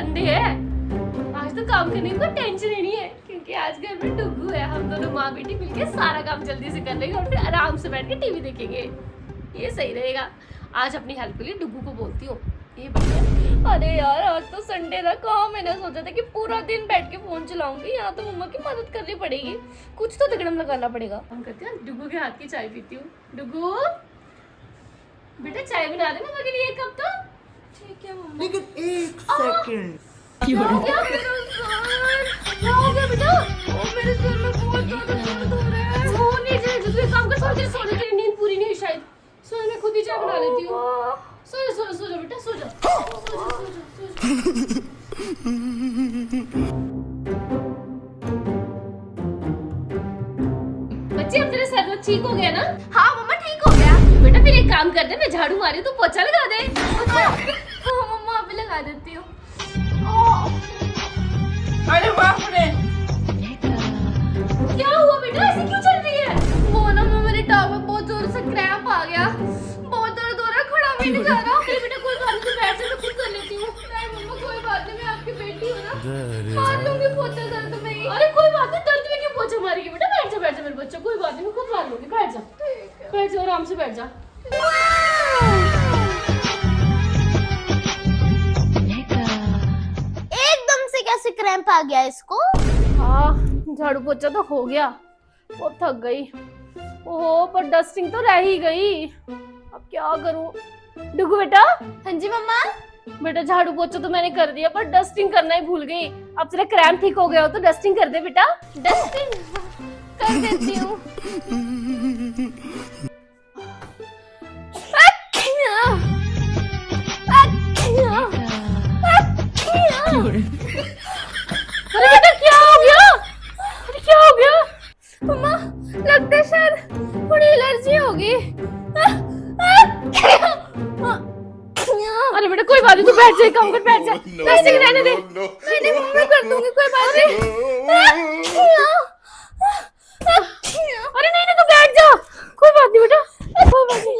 Sunday है, आज तो काम करने की कोई टेंशन ही नहीं है क्योंकि आज घर में डुगू है। हम दोनों माँ बेटी मिलके सारा काम जल्दी से कर लेंगे और फिर आराम से बैठ के टीवी देखेंगे। ये सही रहेगा। आज अपनी हेल्प के लिए डुगू को बोलती हूँ। ये बढ़िया। अरे यार आज तो संडे था, कहाँ मैंने सोचा था कि पूरा दिन बैठ के फोन चलाऊंगी। यहाँ तो मम्मा की मदद करनी पड़ेगी, कुछ तो तिकड़म लगाना पड़ेगा। हम करते हैं डुगू के हाथ की चाय पीती हूँ। डुगू बेटा चाय बना दे मम्मा के लिए एक कप तो। ठीक है मम्मा। लेकिन एक सेकंड, क्या हो गया मेरा सर? क्या हो गया बेटा? ओ मेरे सर में बहुत ज्यादा दर्द हो रहा है। सो नहीं जाए, तू एक काम कर, सो जा, सो जा, तेरी नींद पूरी नहीं हुई शायद। सो मैं खुद ही चाय बना लेती हूँ। सो जा, सो जा, सो जा बेटा, सो जा, सो जा, सो जा, सो जा। बच्चे अब तेरा सर ठीक हो गया ना? हाँ मम्मा ठीक हो गया। बेटा फिर एक काम कर दे, मैं झाड़ू मारी तू पोछा लगा दे। हाँ मम्मा अभी लगा देती हूँ। अरे बाप रे, क्या हुआ बेटा, ऐसे क्यों चल रही है? वो ना मम्मा मेरे टांग में बहुत जोर से क्रैम्प आ गया, बहुत दर्द हो रहा है, खड़ा भी नहीं जा रहा। अरे बेटा कोई बात नहीं, तू बैठ जा, मैं खुद कर लेती हूँ। नहीं मम्मा कोई बात नहीं, मैं आपकी बेटी हूँ ना, मार लूंगी पोछा दर्द में ही। अरे कोई बात नहीं, दर्द में क्यों पोछा मारेगी बेटा? बैठ जा, बैठ जा मेरे बच्चा, कोई बात नहीं, मैं खुद मार लूंगी। बैठ जा, बैठ जा, आराम से बैठ जा। एकदम से कैसे क्रैम्प आ गया इसको? हाँ झाड़ू पोछा तो हो गया, वो थक गई। ओहो पर डस्टिंग तो रह ही गई, अब क्या करूं? डुगू बेटा। हाँ जी मम्मा। बेटा झाड़ू पोछा तो मैंने कर दिया पर डस्टिंग करना ही भूल गई। अब तेरा क्रैम्प ठीक हो गया हो तो डस्टिंग कर दे बेटा। डस्टिंग कर देती हूँ। अरे बेटा क्या हो गया? अरे क्या हो गया? मम्मा लगता है शायद थोड़ी एलर्जी होगी। अरे बेटा कोई बात नहीं, तू बैठ जा, काम कर, बैठ जा, डस्टिंग रहने दे। नहीं मम्मा कर दूंगी, कोई बात नहीं। अरे नहीं नहीं तू बैठ जा, कोई बात नहीं बेटा, कोई बात नहीं,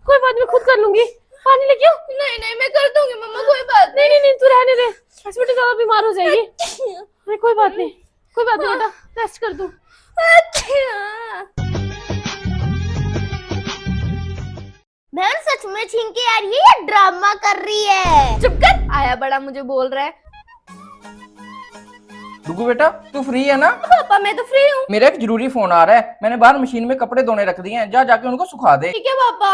कोई बात नहीं, मैं खुद कर लूंगी। पानी लेके आओ। नहीं नहीं मैं कर दूंगी मम्मा, कोई बात नहीं नहीं नहीं तू रहने दे, ऐसे बेटा ज्यादा बीमार हो जाएगी। अरे कोई बात नहीं, कोई बात नहीं बेटा, रेस्ट कर तू। बहन सच में छिंके यार, ये ड्रामा कर रही है। चुप कर, आया बड़ा मुझे बोल रहा है। डुगू बेटा तू फ्री है ना? पापा मैं तो फ्री हूँ। मेरा एक जरूरी फोन आ रहा है, मैंने बाहर मशीन में कपड़े धोने रख दिए हैं, जा जाके उनको सुखा दे। ठीक है पापा।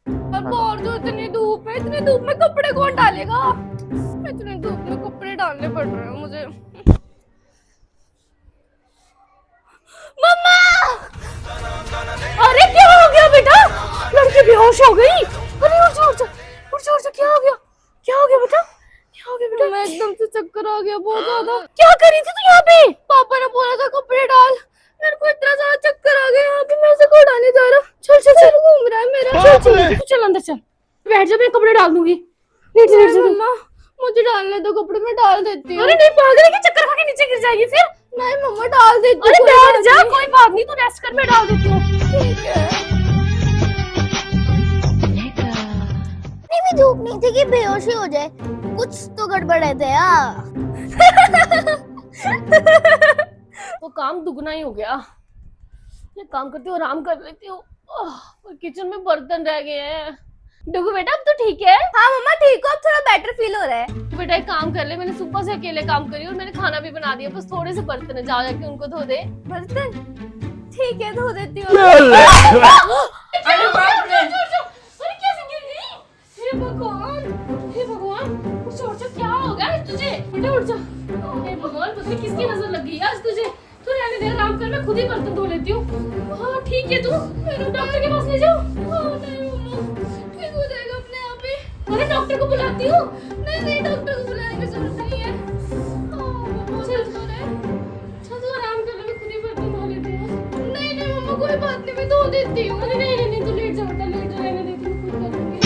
और बाहर जो इतनी धूप है, इतनी धूप में कपड़े कौन डालेगा? इतनी धूप में कपड़े डालने पड़ रहे हैं मुझे। मम्मा! अरे क्या हो गया बेटा? लड़की बेहोश हो गई। अरे उठ जा, उठ जा, उठ जा, उठ जा, क्या हो गया? क्या हो गया बेटा? क्या हो गया बेटा? मैं एकदम से चक्कर आ गया बहुत ज्यादा। क्या करी थी तू यहाँ पे? पापा ने बोला था कपड़े डाल, मेरे को इतना ज्यादा चक्कर आ गया यहाँ पे, मैं से को डालने जा रहा। चल चल चल, घूम रहा है मेरा। चल चल, तू चल अंदर चल, बैठ जा, मैं कपड़े डाल दूंगी। लेट जा, लेट जा। मम्मा मुझे डालने दो कपड़े, मैं डाल देती हूँ। अरे नहीं पागल है क्या, चक्कर खा के नीचे गिर जाएगी फिर। नहीं मम्मा डाल देती अरे हूँ। बैठ जा, कोई बात नहीं, तू रेस्ट कर, मैं डाल देती हूँ। ठीक है। इतनी भी धूप नहीं थी कि बेहोशी हो जाए, कुछ तो गड़बड़ है दया। वो काम दुगना ही हो गया। ये काम करती हूँ, आराम कर लेती हूँ। और किचन में बर्तन रह गए हैं। डुगू बेटा अब तो ठीक है? हाँ मम्मा ठीक हो, अब थोड़ा बेटर फील हो रहा है। बेटा एक काम कर ले, मैंने सुबह से अकेले काम करी और मैंने खाना भी बना दिया, बस थोड़े से बर्तन है, जा जाके उनको धो दे। बर्तन ठीक है धो देती हूँ। अरे बाप रे, अरे कैसे गिर गई? हे भगवान, हे भगवान, उठ जा, उठ जा, क्या हो गया आज तुझे? बेटा उठ जा। हे भगवान, पता नहीं किसकी नजर लग गई आज तुझे। तू रहने दे, आराम कर, मैं खुद ही बर्तन धो लेती हूँ। हाँ ठीक है, तू मेरे डॉक्टर के पास ले जाओ। नहीं मम्मा ठीक हो जाएगा अपने आप ही। अरे डॉक्टर को बुलाती हूँ। नहीं नहीं डॉक्टर को बुलाने की जरूरत नहीं है। चल चल तू आराम कर ले, मैं खुद ही बर्तन धो लेती हूँ। नहीं नहीं मम्मा कोई बात नहीं, मैं धो देती हूँ। अरे नहीं नहीं नहीं, तू लेट जा बेटा, लेट जा, रहने देती हूँ, खुद कर लूंगी।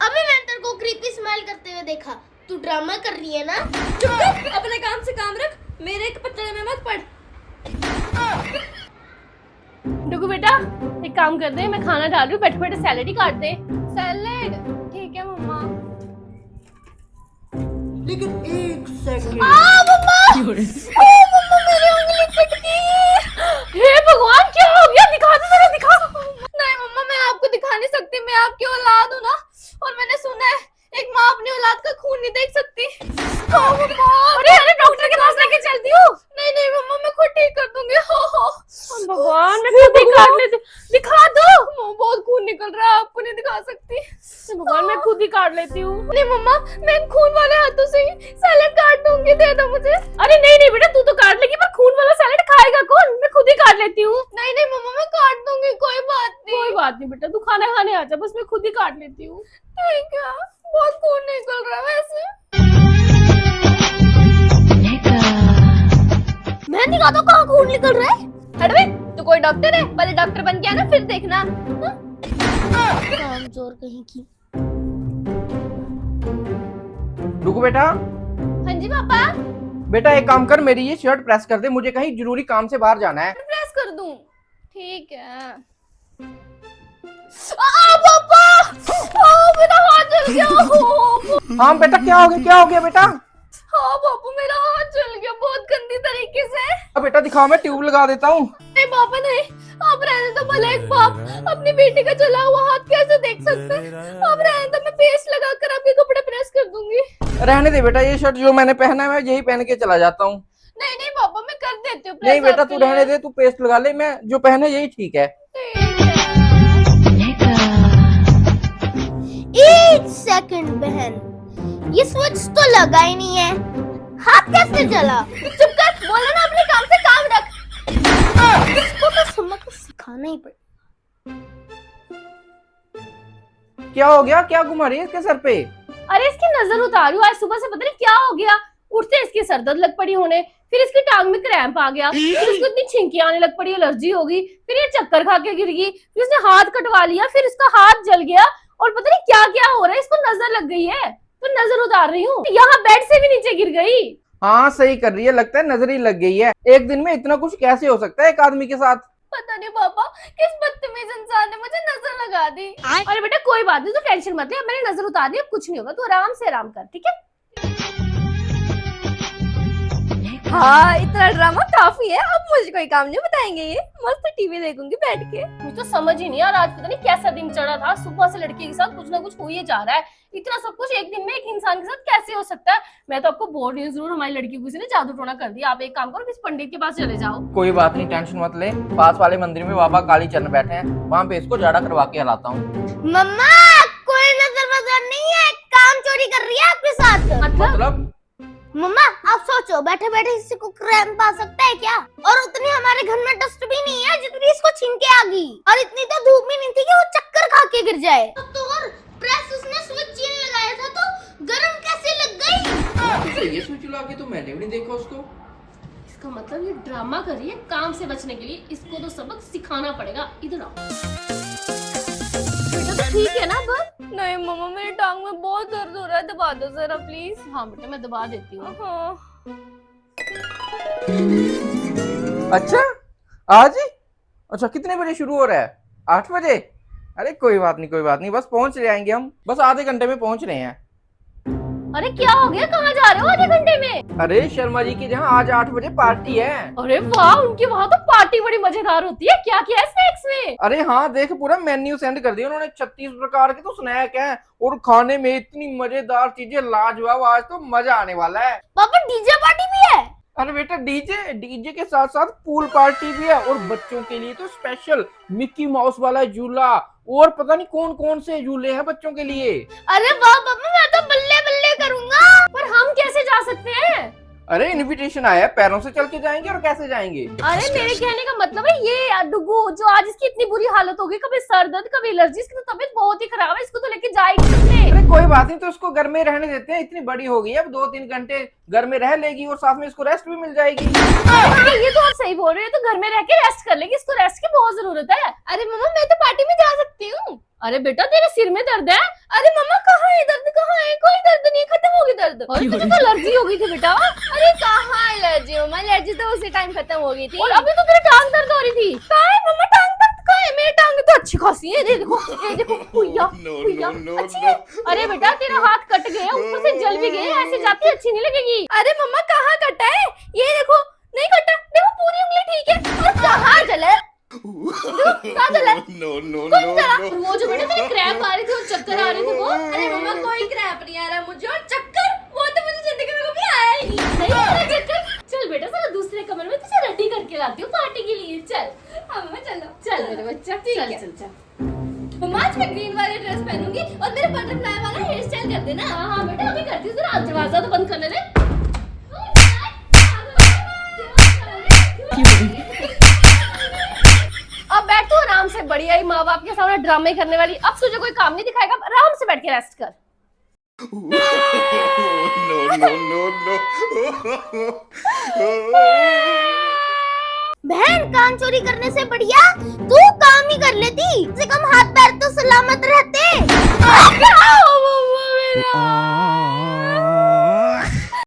अभी मैंने तेरे को क्रीपी स्माइल करते हुए देखा, तू ड्रामा कर रही है ना? चुप कर, अपने काम से काम रख, मेरे एक पत्थर में मत पड़। डुगू बेटा एक काम कर दे, मैं खाना डाल रही हूँ, बैठे बैठे सैलेड ही काट दे। सैलेड ठीक है मम्मा। लेकिन एक सेकंड। मम्मा मम्मा मेरी उंगली कट गई। हे भगवान क्या हो गया? दिखा दो जरा, दिखा। नहीं मम्मा मैं आपको दिखा नहीं सकती, मैं आपकी औलाद हूँ ना, और मैंने सुना है एक माँ अपनी औलाद का खून नहीं देख सकती। मम्मा अरे अरे डॉक्टर के पास लेके चलती हूँ। नहीं नहीं मम्मा मैं खुद ठीक कर दूंगी। भगवान मैं खुद ही काट लेती हूँ। दिखा दो। बहुत खून निकल रहा है, आपको नहीं दिखा सकती। भगवान मैं खुद ही काट लेती हूँ। नहीं मम्मा मैं खून वाले हाथों से ही सैलेड काट दूंगी, दे दो मुझे। अरे नहीं नहीं बेटा, तू तो काट लेगी पर खून वाला सैलेड खाएगा कौन? मैं खुद ही काट लेती हूँ। नहीं नहीं मम्मा मैं काट दूंगी, कोई बात नहीं। कोई बात नहीं बेटा, तू खाना खाने आ जा, बस मैं खुद ही काट लेती हूँ। ठीक है, बहुत खून निकल रहा है वैसे। मैं दिखा दो कहाँ खून निकल रहा है। हट बे, तू कोई डॉक्टर है? पहले डॉक्टर बन के आना फिर देखना। कामचोर कहीं की। रुको बेटा। हाँ जी पापा। बेटा एक काम कर, मेरी ये शर्ट प्रेस कर दे, मुझे कहीं जरूरी काम से बाहर जाना है। प्रेस कर दूं? ठीक है। पापा मेरा हाथ जल गया। हाँ बेटा क्या हो गया बेटा? हाँ पापा मेरा हाथ जल गया बहुत गंदी तरीके से। अब बेटा दिखाओ, मैं ट्यूब लगा देता हूँ। नहीं पापा नहीं, आप रहने दो। भले एक बाप अपनी बेटी का जला हुआ हाथ कैसे देख सकते हैं। आप रहने दो, मैं पेस्ट लगा कर आपके कपड़े प्रेस कर दूंगी। रहने दे बेटा, ये शर्ट जो मैंने पहना है मैं यही पहन के चला जाता हूँ। नहीं नहीं पापा मैं कर देती हूँ नहीं बेटा तू रहने दे, तू पेस्ट लगा ले, मैं जो पहना है यही ठीक है। एक सेकंड बहन, ये स्विच तो लगा ही नहीं है, हाथ कैसे जला? चुप कर, बोलो ना अपने काम से काम रख। इसको तो सबक सिखाना ही पड़ेगा। क्या हो गया? क्या घुमा रही है इसके सर पे? अरे इसकी नजर उतारी हूँ, आज सुबह से पता नहीं क्या हो गया। उठते इसकी सर दर्द लग पड़ी होने, फिर इसकी टांग में क्रैम्प आ गया, फिर इसको इतनी छिंकी आने लग पड़ी, एलर्जी हो गई, फिर ये चक्कर खा के गिर गई, फिर इसने हाथ कटवा लिया, फिर इसका हाथ जल गया, और पता नहीं क्या क्या हो रहा है। इसको नजर लग गई है तो नजर उतार रही हूँ। यहाँ बेड से भी नीचे गिर गई। हाँ सही कर रही है, लगता है नजर ही लग गई है। एक दिन में इतना कुछ कैसे हो सकता है एक आदमी के साथ? पता नहीं पापा किस बदतमीज इंसान ने मुझे नजर लगा दी। अरे बेटा कोई बात नहीं, तो टेंशन मत ले, अब मैंने नजर उतार दी, अब कुछ नहीं होगा, तू आराम से आराम कर, ठीक है? हाँ इतना ड्रामा काफी है, अब मुझे कोई काम नहीं बताएंगे। ये मस्त टीवी देखूंगी बैठ के। मुझे तो समझ ही नहीं आ रहा, आज पता नहीं कैसा दिन चढ़ा था। सुबह से लड़की के साथ कुछ ना कुछ हो ही जा रहा है। इतना सब कुछ एक दिन में एक इंसान के साथ कैसे हो सकता है? मैं तो आपको बोल रही हूँ, जरूर हमारी लड़की को किसी ने जादू टोना कर दिया। आप एक काम करो, किसी पंडित के पास चले जाओ। कोई बात नहीं, टेंशन मत ले, पास वाले मंदिर में बाबा कालीचरण बैठे हैं, वहाँ पे इसको जाड़ा करवा के हलाता हूँ। मम्मा कोई नजर नहीं है, काम चोरी कर रही है आपके साथ। मतलब? मम्मा आप सोचो, बैठे बैठे किसी को क्रैम्प आ सकता है क्या? और उतनी हमारे घर में डस्ट भी नहीं है जितनी इसको छींके आ गई, और इतनी तो धूप भी नहीं थी कि वो चक्कर खा के गिर जाए। तो और प्रेस उसने स्विच चेंज लगाया था तो गरम कैसे लग गई? ये स्विच लगा के तो मैंने भी नहीं देखा उसको। इसका मतलब ये ड्रामा कर रही है काम से बचने के लिए। इसको तो सबक सिखाना पड़ेगा। इधर आओ बेटा, तो ठीक है ना अब? नहीं मम्मा मेरी टांग में बहुत दर्द हो रहा है, दबा दो जरा प्लीज। हाँ बेटा मैं दबा देती हूँ। हाँ। अच्छा आज ही? अच्छा कितने बजे शुरू हो रहा है? 8 बजे? अरे कोई बात नहीं, बस पहुंच जाएंगे हम, बस आधे घंटे में पहुंच रहे हैं। अरे क्या हो गया, कहाँ जा रहे हो आधे घंटे में? अरे शर्मा जी की जहाँ आज 8 बजे पार्टी है। अरे वाह, उनके वहाँ तो पार्टी बड़ी मजेदार होती है। क्या क्या है स्नैक्स में? अरे हाँ देख, पूरा मेन्यू सेंड कर दिया उन्होंने, 36 प्रकार के तो स्नैक हैं, और खाने में इतनी मजेदार चीजें, लाजवाब। आज तो मजा आने वाला है। पापा डीजे पार्टी भी है? अरे बेटा डीजे के साथ साथ पूल पार्टी भी है, और बच्चों के लिए तो स्पेशल मिक्की माउस वाला झूला, और पता नहीं कौन कौन से झूले हैं बच्चों के लिए। अरे वाह पापा, मैं तो बल्ले बल्ले करूंगा। पर हम कैसे जा सकते हैं? अरे इनविटेशन आया है, पैरों से चल के जाएंगे और कैसे जाएंगे? अरे मेरे कहने का मतलब है ये डुगू जो आज इसकी इतनी बुरी हालत होगी, कभी सर दर्द कभी एलर्जी, इसकी तो तबीयत बहुत ही खराब है, इसको तो लेके जाएगी किसने? अरे कोई बात नहीं, तो इसको घर में रहने देते हैं, इतनी बड़ी हो गई है, अब 2-3 घंटे घर में रह लेगी और साथ में इसको रेस्ट भी मिल जाएगी। हाँ ये तो आप सही बोल रहे हो, तो घर में रह के रेस्ट कर लेगी, इसको रेस्ट की बहुत जरूरत है। अरे मम्मा मैं तो पार्टी में जा सकती हूँ। अरे बेटा तेरे सिर में दर्द है? अरे मम्मा कहाँ है दर्द, कहाँ है? कोई दर्द नहीं, खत्म हो गई दर्द। और तुझे तो एलर्जी हो गई थी बेटा। अरे कहाँ एलर्जी? मम्मा एलर्जी तो उसी टाइम खत्म हो गई थी। और अभी तो तेरी टांग दर्द हो रही थी। कहाँ है मम्मा टांग दर्द? कहाँ है, मेरी टांग तो अच्छी खासी है, ये देखो हुइया हुइया अच्छी है। अरे बेटा तेरा हाथ कट गया, ऊपर से जल भी गए, ऐसे जाती अच्छी नहीं लगेगी। अरे मम्मा कहाँ कटा है, ये देखो नहीं कटा, देखो पूरी उंगली ठीक है। और कहाँ जला है? कहाँ जला है? वो जो बेटा तेरे क्रैम्प आ रहे थे और चक्कर आ रहे थे वो। अरे मम्मा कोई क्रैम्प नहीं आ रहा मुझे, और चक्कर वो तो मुझे जिंदगी में कभी आया ही नहीं। नहीं आ रहा चक्कर। चल बेटा जरा दूसरे कमरे में तुझे रेडी करके लाती हूँ पार्टी के लिए। चल हाँ मम्मा चलो। चल मेरे बच्चा, ठीक चल है। चल चल। मम्मा आज मैं ग्रीन वाली ड्रेस पहनूंगी और मेरे बटरफ्लाई वाला हेयर स्टाइल कर देना। हाँ हाँ बेटा अभी करती हूँ, जरा दरवाजा तो बंद करने दे। अब बैठ तू आराम से, बढ़िया ही माँ बाप के सामने ड्रामे करने वाली। अब तुझे कोई काम नहीं दिखाएगा, आराम से बैठ के रेस्ट कर। बहन कान चोरी करने से बढ़िया तू काम ही कर लेती, कम से कम हाथ पैर तो सलामत